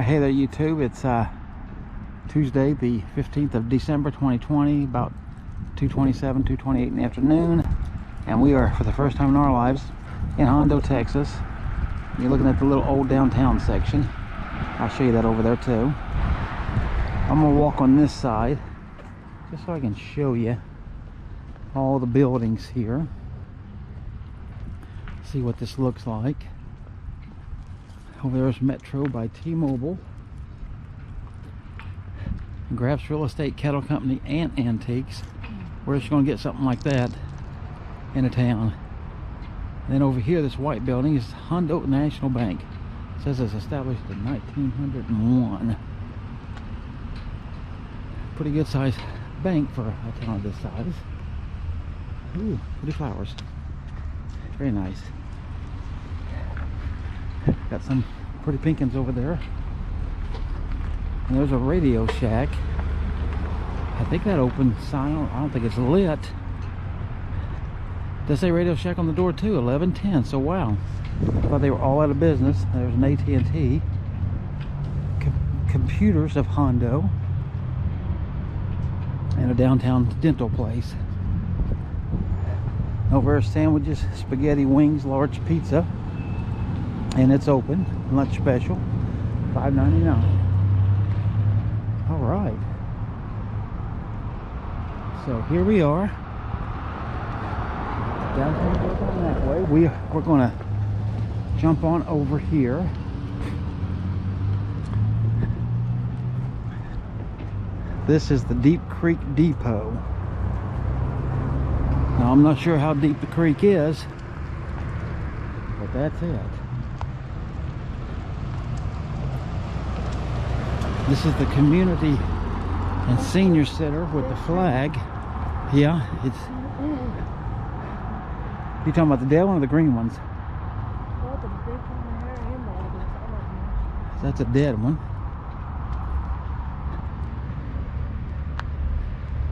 Hey there YouTube, it's Tuesday the 15th of December 2020, about 2:27, 2:28 in the afternoon, and we are for the first time in our lives in Hondo, Texas. You're looking at the little old downtown section. I'll show you that over there too. I'm gonna walk on this side just so I can show you all the buildings here. See what this looks like. Over there's Metro by T-Mobile. Graf's Real Estate, Kettle Company, and Antiques. We're just going to get something like that in a town. And then over here, this white building is Hondo National Bank. It says it's established in 1901. Pretty good sized bank for a town of this size. Ooh, pretty flowers. Very nice. Got some pretty pinkins over there. And there's a Radio Shack. I think that open sign, I don't think it's lit. Does say Radio Shack on the door too, 11:10. So wow, I thought they were all out of business. There's an AT&T. Computers of Hondo. And a downtown dental place. Over there, sandwiches, spaghetti, wings, large pizza. And it's open, lunch special, $5.99. All right. So here we are. Downtown goes on that way. We're going to jump on over here. This is the Deep Creek Depot. Now I'm not sure how deep the creek is, but that's it. This is the Community and Senior Center with the flag. Yeah, it's... You talking about the dead one or the green ones? Well, the big one there and all of them. That's a dead one.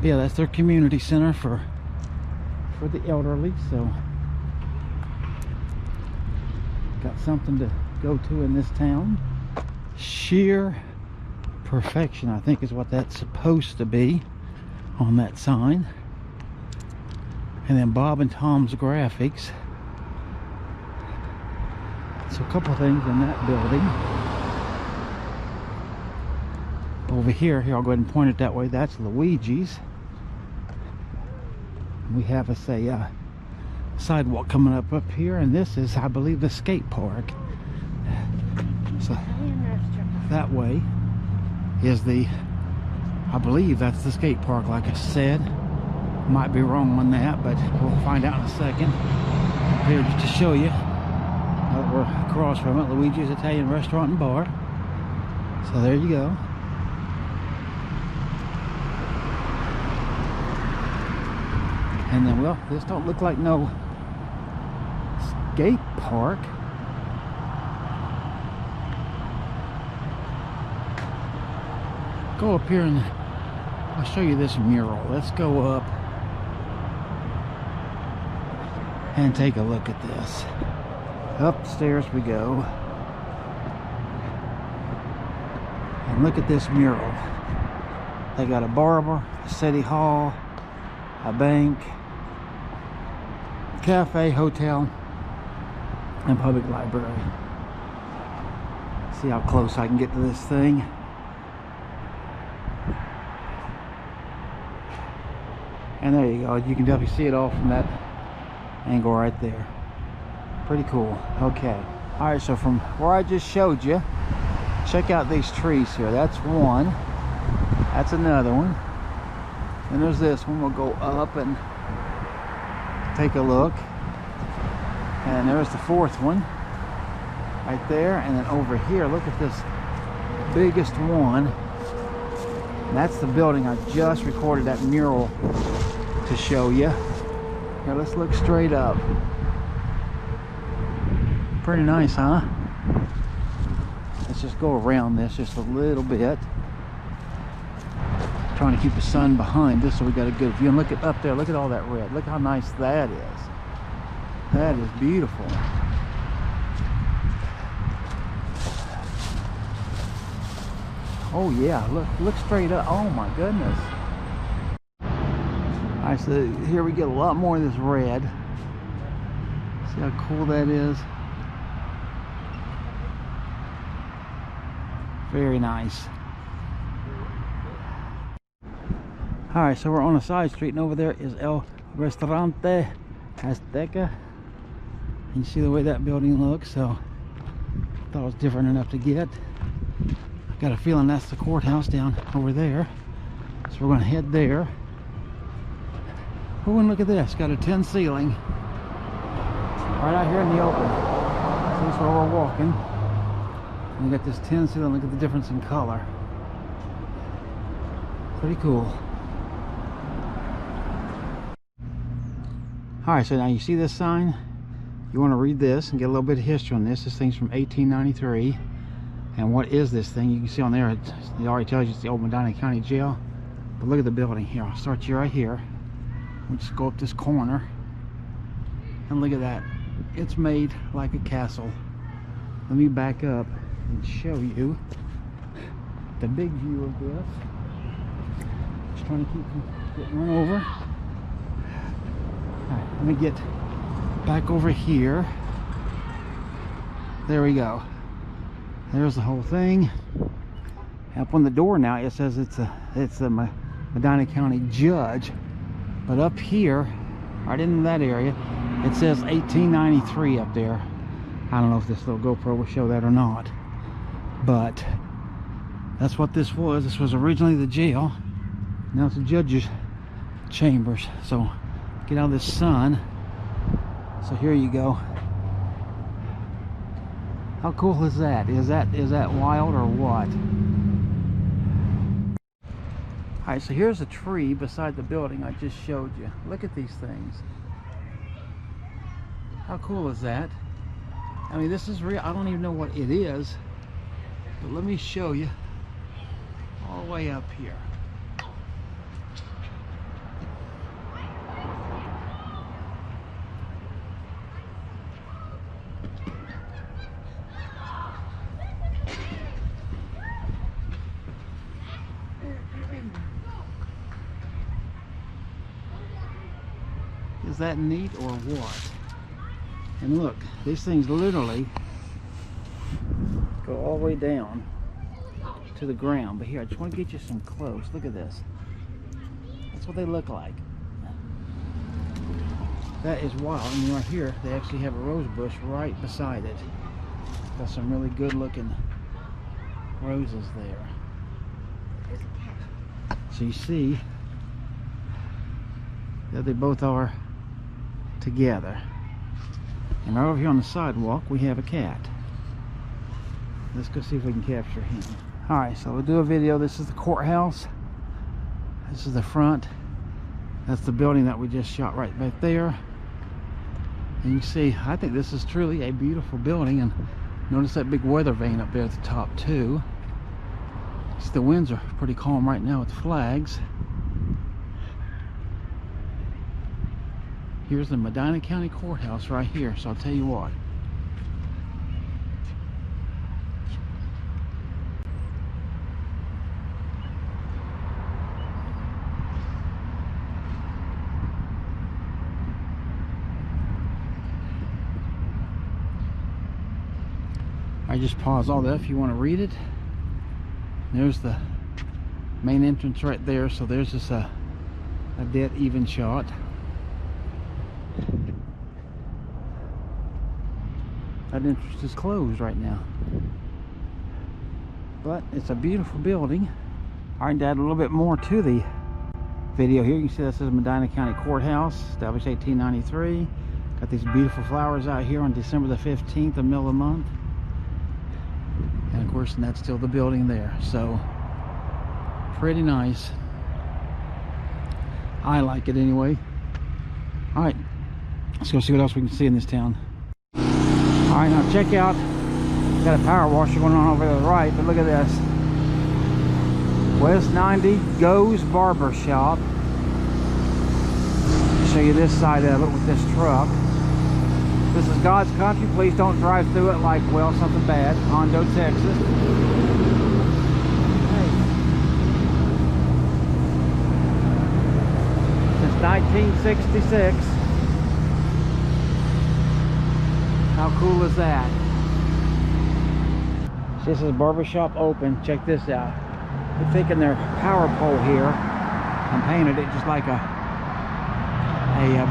Yeah, that's their community center for the elderly, so got something to go to in this town. Sheer perfection, I think, is what that's supposed to be on that sign. And then Bob and Tom's Graphics. So a couple things in that building. Over here, I'll go ahead and point it that way. That's Luigi's. We have a sidewalk coming up here, and this is, I believe, the skate park. So that way is I believe that's the skate park, like I said. Might be wrong on that, but we'll find out in a second. Up here just to show you. We're across from it, Luigi's Italian Restaurant and Bar. So there you go. And then, well, this don't look like no skate park. Go up here and I'll show you this mural. Let's go up and take a look at this. Upstairs we go. And look at this mural. They got a barber, a city hall, a bank, cafe, hotel, and public library. See how close I can get to this thing. And there you go. You can definitely see it all from that angle right there. Pretty cool. Okay. All right, so from where I just showed you, check out these trees here. That's one. That's another one. And there's this one. We'll go up and take a look. And there's the fourth one right there. And then over here, look at this biggest one. And that's the building I just recorded that mural to show you. Now let's look straight up. Pretty nice, huh? Let's just go around this just a little bit. Trying to keep the sun behind us so we got a good view. And look at up there, look at all that red. Look how nice that is. That is beautiful. Oh yeah, look straight up. Oh my goodness. Alright, so here we get a lot more of this red. See how cool that is? Very nice. Alright, so we're on a side street, and over there is El Restaurante Azteca. You see the way that building looks, so I thought it was different enough to get. I got a feeling that's the courthouse down over there. So we're going to head there. Oh, and look at this. Got a tin ceiling. Right out here in the open. So that's where we're walking. And you got this tin ceiling. Look at the difference in color. Pretty cool. Alright, so now you see this sign? You want to read this and get a little bit of history on this. This thing's from 1893. And what is this thing? You can see on there, it already tells you it's the old Medina County Jail. But look at the building here. I'll start you right here. We'll just go up this corner. And look at that. It's made like a castle. Let me back up and show you the big view of this. Just trying to keep from getting run over. Alright, let me get back over here. There we go. There's the whole thing. Up on the door now it says it's a Medina County judge, but up here, right in that area, it says 1893 up there. I don't know if this little GoPro will show that or not, but that's what this was. This was originally the jail. Now it's the judge's chambers. So get out of this sun. So here you go. How cool is that? Is that wild or what? Alright, so here's a tree beside the building I just showed you. Look at these things. How cool is that? I mean, this is real. I don't even know what it is, but let me show you all the way up here. Is that neat or what? And look, these things literally go all the way down to the ground. But here, I just want to get you some close. Look at this. That's what they look like. That is wild. I mean, right here, they actually have a rose bush right beside it. Got some really good looking roses there. So you see that they both are together. And right over here on the sidewalk we have a cat. Let's go see if we can capture him. Alright, so we'll do a video. This is the courthouse. This is the front. That's the building that we just shot right back there. And you see, I think this is truly a beautiful building. And notice that big weather vane up there at the top too. See, the winds are pretty calm right now with the flags. Here's the Medina County Courthouse right here, so I'll tell you what. I just pause all that if you want to read it. There's the main entrance right there, so there's just a dead even shot. That entrance is closed right now, but it's a beautiful building. All right, to add a little bit more to the video here, you can see this is Medina County Courthouse, established 1893. Got these beautiful flowers out here on December the 15th, the middle of the month. And of course, that's still the building there. So pretty nice. I like it anyway. All right, let's go see what else we can see in this town. All right, now check out, got a power washer going on over to the right, but look at this. West 90 Goes Barber Shop. I'll show you this side of it with this truck. This is God's country. Please don't drive through it like, well, something bad. Hondo, Texas. Hey, 1966. How cool is that? This is barbershop open. Check this out. They're taking their power pole here and painted it just like a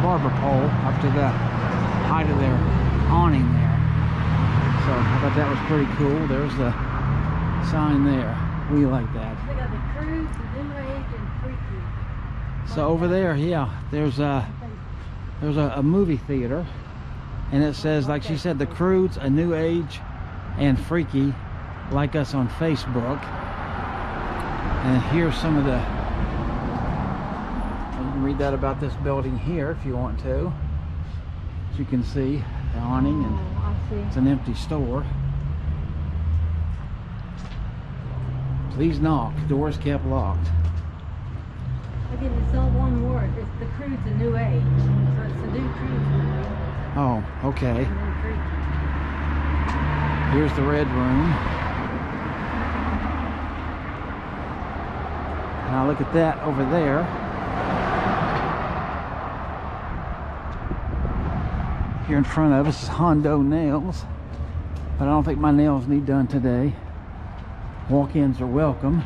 barber pole up to the height of their awning there. So I thought that was pretty cool. There's the sign there. We like that. They got the cruise, the new age, and freaky. So over there, yeah, there's a movie theater, and it says, like she said, the Crudes, a new age, and freaky, like us on Facebook. And here's some of the, you can read that about this building here if you want to. As you can see, the awning, and I see. it's an empty store. Please knock. Doors kept locked. Again, it's all one word. It's the cruise, a new age. So it's the new cruise movie. Oh, okay. And then freaky. Here's the red room. Now look at that over there. Here in front of us is Hondo nails, but I don't think my nails need done today. Walk-ins are welcome.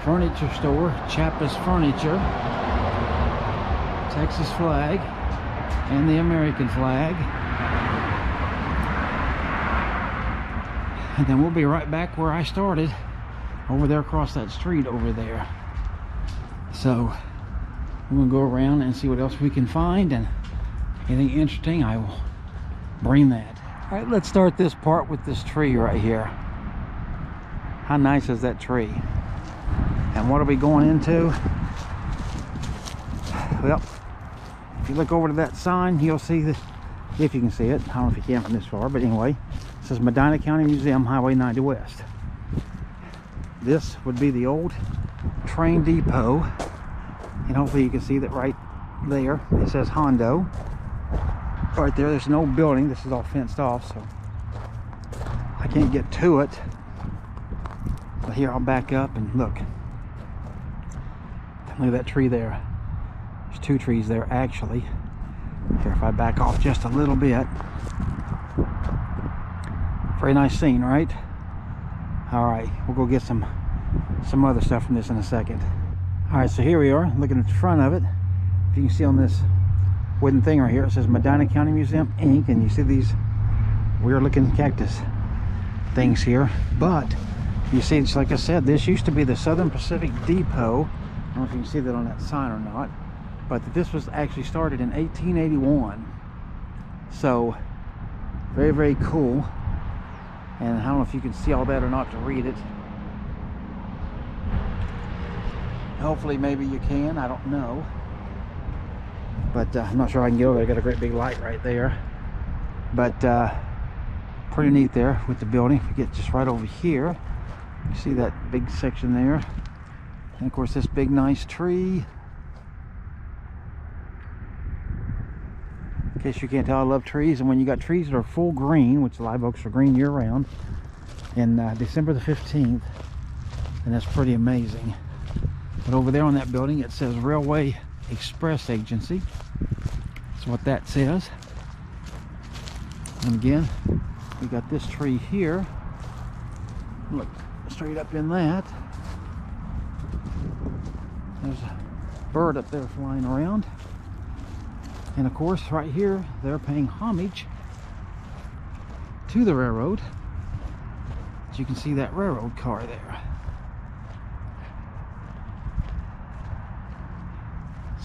Furniture store, Chappas Furniture. Texas flag and the American flag. And then we'll be right back where I started, over there across that street over there. So we're gonna go around and see what else we can find, and anything interesting I will bring that. All right, let's start this part with this tree right here. How nice is that tree? And what are we going into? Well, if you look over to that sign, you'll see this, if you can see it. I don't know if you can from this far, but anyway, it says Medina County Museum, Highway 90 West. This would be the old train depot, and hopefully you can see that right there. It says Hondo. Right there, there's an old building. This is all fenced off, so I can't get to it. But here, I'll back up and look. Look at that tree there. There's two trees there, actually. Here, if I back off just a little bit. Very nice scene, right? All right, we'll go get some other stuff from this in a second. All right, so here we are, looking at the front of it. If you can see on this wooden thing right here, it says Medina County Museum, Inc. And you see these weird looking cactus things here. But you see, it's like I said, this used to be the Southern Pacific Depot. I don't know if you can see that on that sign or not, but this was actually started in 1881. So very, very cool. And I don't know if you can see all that or not to read it. Hopefully maybe you can, I don't know. But I'm not sure I can get over there. I got a great big light right there. But pretty neat there with the building. If we get just right over here, you see that big section there. And of course this big nice tree. In case you can't tell, I love trees. And when you got trees that are full green, which live oaks are green year round, in December the 15th, and that's pretty amazing. But over there on that building it says Railway Express Agency. That's what that says. And again, we got this tree here. Look straight up in that. There's a bird up there flying around. And of course, right here, they're paying homage to the railroad. As you can see that railroad car there.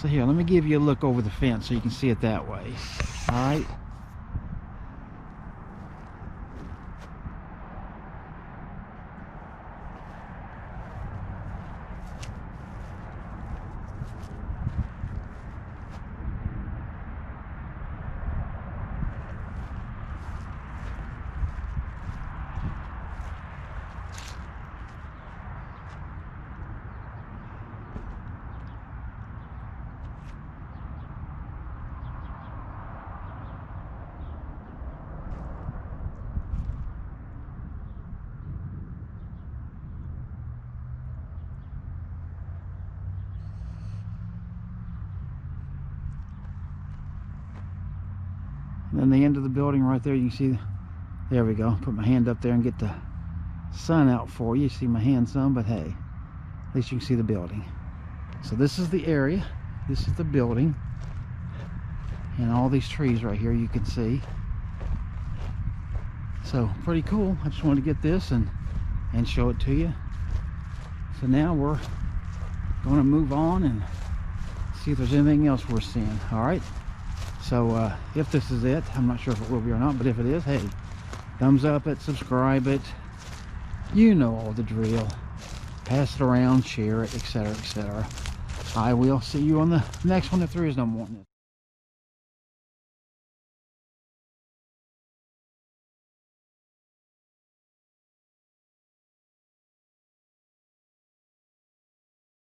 So here, let me give you a look over the fence so you can see it that way. All right. then the end of the building right there, you can see, there we go. Put my hand up there and get the sun out for you. See my hand some, but hey, at least you can see the building. So this is the area, this is the building, and all these trees right here you can see. So pretty cool. I just wanted to get this and show it to you. So now we're going to move on and see if there's anything else we're seeing. All right, so if this is it, I'm not sure if it will be or not, but if it is, hey, thumbs up it, subscribe it, you know all the drill. Pass it around, share it, etc., etc. I will see you on the next one if there is no more.